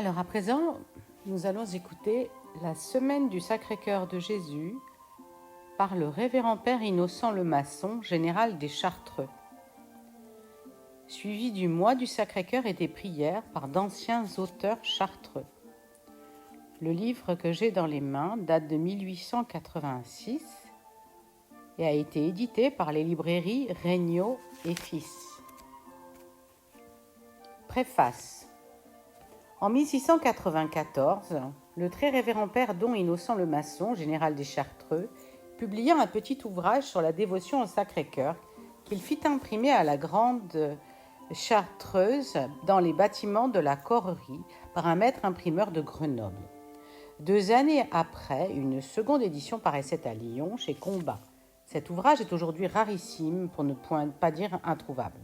Alors à présent, nous allons écouter la Semaine du Sacré-Cœur de Jésus par le révérend Père Innocent Lemasson, général des Chartreux, suivi du mois du Sacré-Cœur et des prières par d'anciens auteurs chartreux. Le livre que j'ai dans les mains date de 1886 et a été édité par les librairies Regnault et Fils. Préface. En 1694, le très révérend Père Don Innocent Lemasson, général des Chartreux, publia un petit ouvrage sur la dévotion au Sacré-Cœur qu'il fit imprimer à la Grande Chartreuse dans les bâtiments de la Correrie par un maître imprimeur de Grenoble. 2 années après, une seconde édition paraissait à Lyon, chez Combat. Cet ouvrage est aujourd'hui rarissime, pour ne pas dire introuvable.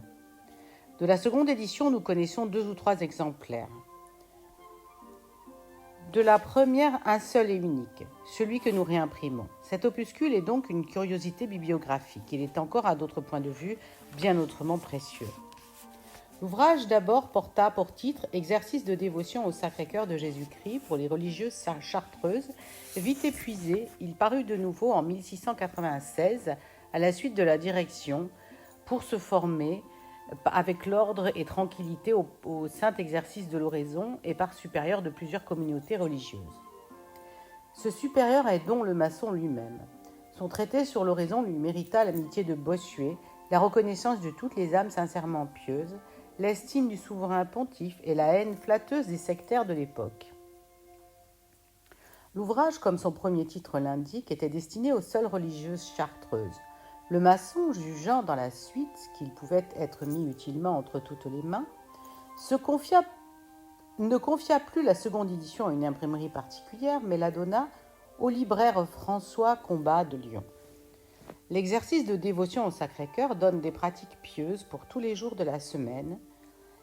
De la seconde édition, nous connaissons 2 ou 3 exemplaires. De la première, un seul et unique, celui que nous réimprimons. Cet opuscule est donc une curiosité bibliographique. Il est encore, à d'autres points de vue, bien autrement précieux. L'ouvrage d'abord porta pour titre « Exercice de dévotion au Sacré-Cœur de Jésus-Christ pour les religieuses chartreuses ». Vite épuisé, il parut de nouveau en 1696 à la suite de la direction pour se former avec l'ordre et tranquillité au saint exercice de l'oraison et par supérieur de plusieurs communautés religieuses. Ce supérieur est Don Lemasson lui-même. Son traité sur l'oraison lui mérita l'amitié de Bossuet, la reconnaissance de toutes les âmes sincèrement pieuses, l'estime du souverain pontife et la haine flatteuse des sectaires de l'époque. L'ouvrage, comme son premier titre l'indique, était destiné aux seules religieuses chartreuses. Lemasson, jugeant dans la suite qu'il pouvait être mis utilement entre toutes les mains, ne confia plus la seconde édition à une imprimerie particulière, mais la donna au libraire François Combat de Lyon. L'exercice de dévotion au Sacré-Cœur donne des pratiques pieuses pour tous les jours de la semaine.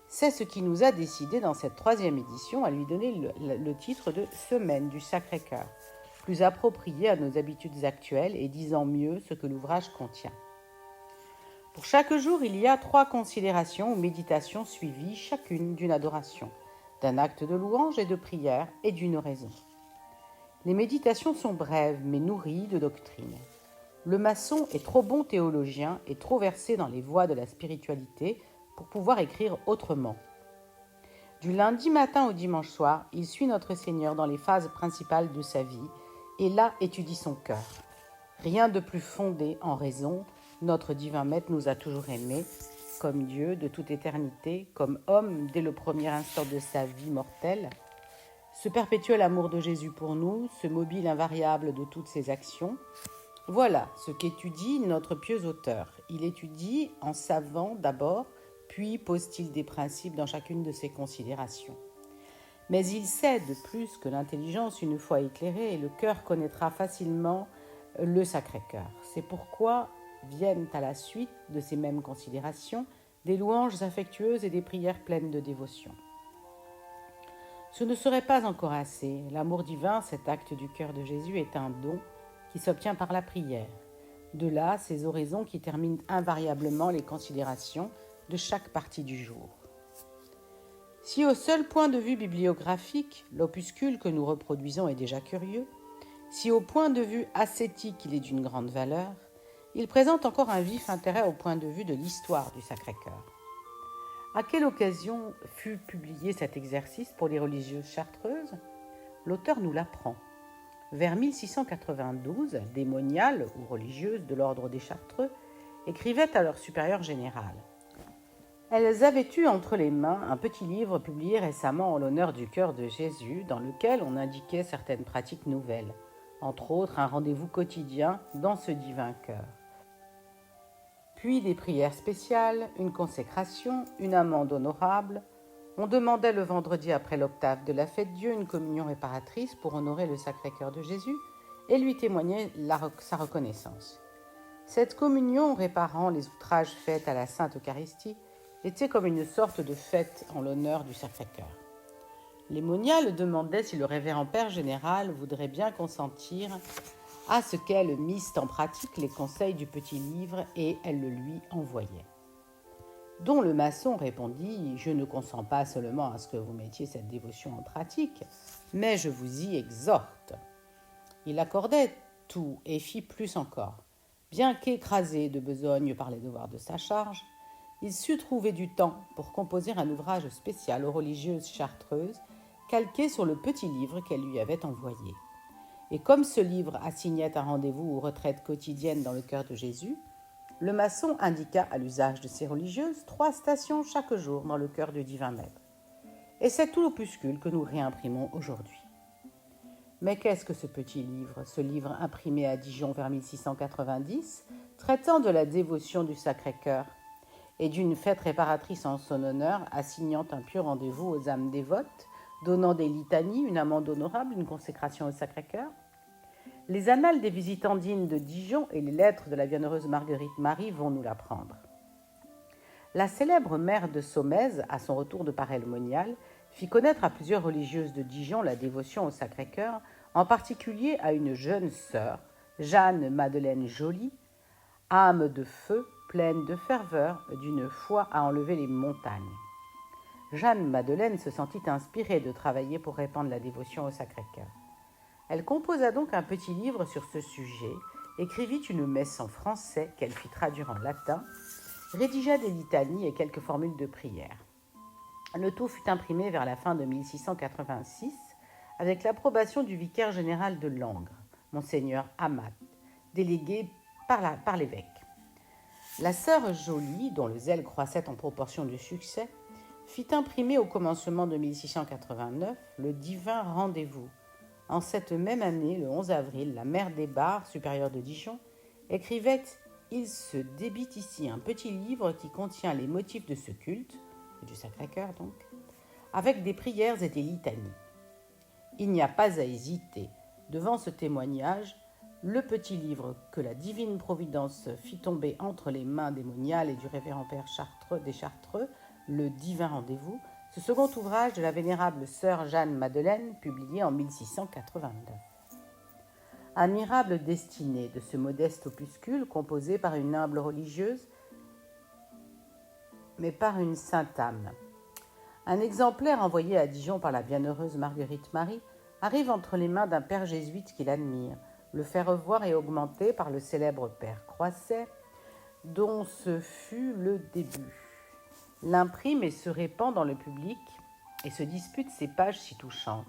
C'est ce qui nous a décidé dans cette 3e édition à lui donner le titre de Semaine du Sacré-Cœur, plus approprié à nos habitudes actuelles et disant mieux ce que l'ouvrage contient. Pour chaque jour, il y a 3 considérations ou méditations suivies, chacune d'une adoration, d'un acte de louange et de prière et d'une oraison. Les méditations sont brèves mais nourries de doctrine. Lemasson est trop bon théologien et trop versé dans les voies de la spiritualité pour pouvoir écrire autrement. Du lundi matin au dimanche soir, il suit notre Seigneur dans les phases principales de sa vie et là étudie son cœur. Rien de plus fondé en raison, notre divin maître nous a toujours aimés, comme Dieu de toute éternité, comme homme dès le premier instant de sa vie mortelle. Ce perpétuel amour de Jésus pour nous, ce mobile invariable de toutes ses actions, voilà ce qu'étudie notre pieux auteur. Il étudie en savant d'abord, puis pose-t-il des principes dans chacune de ses considérations. Mais il sait de plus que l'intelligence, une fois éclairée, et le cœur connaîtra facilement le Sacré-Cœur. C'est pourquoi viennent à la suite de ces mêmes considérations des louanges affectueuses et des prières pleines de dévotion. Ce ne serait pas encore assez. L'amour divin, cet acte du cœur de Jésus, est un don qui s'obtient par la prière. De là, ces oraisons qui terminent invariablement les considérations de chaque partie du jour. Si au seul point de vue bibliographique, l'opuscule que nous reproduisons est déjà curieux, si au point de vue ascétique il est d'une grande valeur, il présente encore un vif intérêt au point de vue de l'histoire du Sacré-Cœur. À quelle occasion fut publié cet exercice pour les religieuses chartreuses ? L'auteur nous l'apprend. Vers 1692, des moniales ou religieuses de l'ordre des Chartreux écrivaient à leur supérieur général. Elles avaient eu entre les mains un petit livre publié récemment en l'honneur du cœur de Jésus, dans lequel on indiquait certaines pratiques nouvelles, entre autres un rendez-vous quotidien dans ce divin cœur. Puis des prières spéciales, une consécration, une amende honorable. On demandait le vendredi après l'octave de la Fête-Dieu une communion réparatrice pour honorer le Sacré-Cœur de Jésus et lui témoigner sa reconnaissance. Cette communion réparant les outrages faits à la Sainte Eucharistie était comme une sorte de fête en l'honneur du Sacré-Cœur. Les moniales demandaient si le révérend Père général voudrait bien consentir à ce qu'elles missent en pratique les conseils du petit livre et elles le lui envoyaient. dont le maçon répondit « Je ne consens pas seulement à ce que vous mettiez cette dévotion en pratique, mais je vous y exhorte. » Il accordait tout et fit plus encore. Bien qu'écrasé de besogne par les devoirs de sa charge, il sut trouver du temps pour composer un ouvrage spécial aux religieuses chartreuses, calqué sur le petit livre qu'elle lui avait envoyé. Et comme ce livre assignait un rendez-vous aux retraites quotidiennes dans le cœur de Jésus, le maçon indiqua à l'usage de ces religieuses 3 stations chaque jour dans le cœur du divin maître. Et c'est tout l'opuscule que nous réimprimons aujourd'hui. Mais qu'est-ce que ce petit livre, ce livre imprimé à Dijon vers 1690, traitant de la dévotion du Sacré-Cœur et d'une fête réparatrice en son honneur, assignant un pieux rendez-vous aux âmes dévotes, donnant des litanies, une amende honorable, une consécration au Sacré-Cœur? Les annales des visitandines de Dijon et les lettres de la bienheureuse Marguerite Marie vont nous l'apprendre. La célèbre mère de Saumaise, à son retour de Paray-le-Monial, fit connaître à plusieurs religieuses de Dijon la dévotion au Sacré-Cœur, en particulier à une jeune sœur, Jeanne-Madeleine Joly, âme de feu, pleine de ferveur, d'une foi à enlever les montagnes. Jeanne-Madeleine se sentit inspirée de travailler pour répandre la dévotion au Sacré-Cœur. Elle composa donc un petit livre sur ce sujet, écrivit une messe en français qu'elle fit traduire en latin, rédigea des litanies et quelques formules de prière. Le tout fut imprimé vers la fin de 1686 avec l'approbation du vicaire général de Langres, Monseigneur Amat, délégué par l'évêque. La sœur Joly, dont le zèle croissait en proportion du succès, fit imprimer au commencement de 1689 le divin rendez-vous. En cette même année, le 11 avril, la mère des Barres, supérieure de Dijon, écrivait « Il se débite ici un petit livre qui contient les motifs de ce culte, du Sacré-Cœur donc, avec des prières et des litanies. Il n'y a pas à hésiter. Devant ce témoignage, le petit livre que la divine providence fit tomber entre les mains des moniales et du révérend père des Chartreux, le divin rendez-vous, ce second ouvrage de la vénérable sœur Jeanne-Madeleine, publié en 1689. Admirable destinée de ce modeste opuscule, composé par une humble religieuse, mais par une sainte âme. Un exemplaire envoyé à Dijon par la bienheureuse Marguerite Marie arrive entre les mains d'un père jésuite qui l'admire, le fait revoir et augmenter par le célèbre père Croisset, dont ce fut le début. L'imprime et se répand dans le public et se dispute ces pages si touchantes.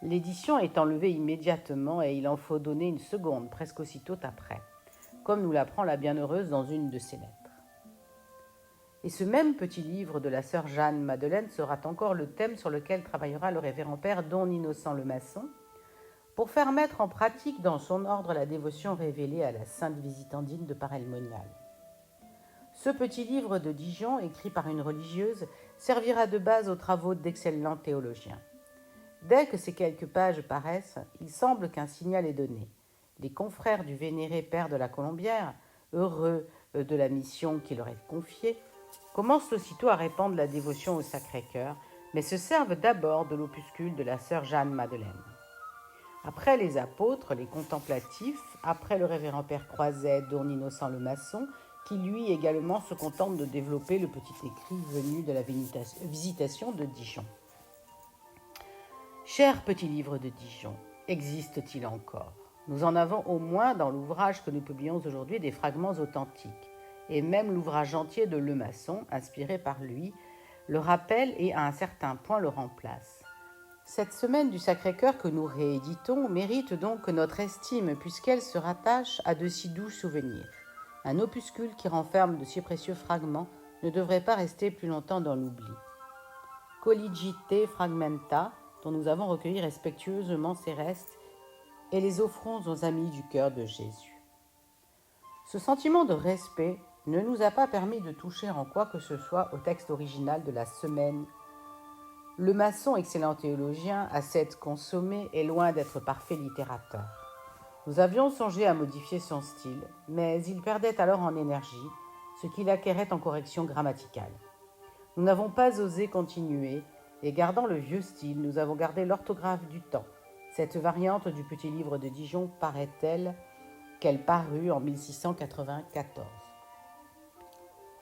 L'édition est enlevée immédiatement et il en faut donner une seconde presque aussitôt après, comme nous l'apprend la bienheureuse dans une de ses lettres. Et ce même petit livre de la sœur Jeanne-Madeleine sera encore le thème sur lequel travaillera le révérend père don Innocent le Maçon, pour faire mettre en pratique dans son ordre la dévotion révélée à la sainte visitandine de Paray-le-Monial. Ce petit livre de Dijon, écrit par une religieuse, servira de base aux travaux d'excellents théologiens. Dès que ces quelques pages paraissent, il semble qu'un signal est donné. Les confrères du vénéré père de la Colombière, heureux de la mission qui leur est confiée, commencent aussitôt à répandre la dévotion au Sacré-Cœur, mais se servent d'abord de l'opuscule de la sœur Jeanne-Madeleine. Après les apôtres, les contemplatifs, après le révérend père Croiset, don Innocent le Maçon, qui lui également se contente de développer le petit écrit venu de la visitation de Dijon. Cher petit livre de Dijon, existe-t-il encore? Nous en avons au moins dans l'ouvrage que nous publions aujourd'hui des fragments authentiques, et même l'ouvrage entier de Le Maçon, inspiré par lui, le rappelle et à un certain point le remplace. Cette semaine du Sacré-Cœur que nous rééditons mérite donc notre estime puisqu'elle se rattache à de si doux souvenirs. Un opuscule qui renferme de si précieux fragments ne devrait pas rester plus longtemps dans l'oubli. Colligite fragmenta, dont nous avons recueilli respectueusement ces restes et les offrons aux amis du cœur de Jésus. Ce sentiment de respect ne nous a pas permis de toucher en quoi que ce soit au texte original de la semaine. Le Maçon, excellent théologien, ascète consommé, est loin d'être parfait littérateur. Nous avions songé à modifier son style, mais il perdait alors en énergie, ce qui l'acquérait en correction grammaticale. Nous n'avons pas osé continuer, et gardant le vieux style, nous avons gardé l'orthographe du temps. Cette variante du petit livre de Dijon paraît telle qu'elle parut en 1694.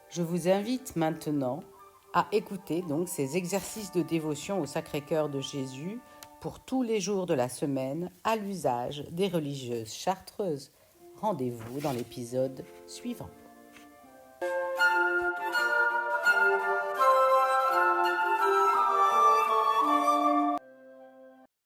Je vous invite maintenant à écouter donc ces exercices de dévotion au Sacré-Cœur de Jésus pour tous les jours de la semaine à l'usage des religieuses chartreuses. Rendez-vous dans l'épisode suivant.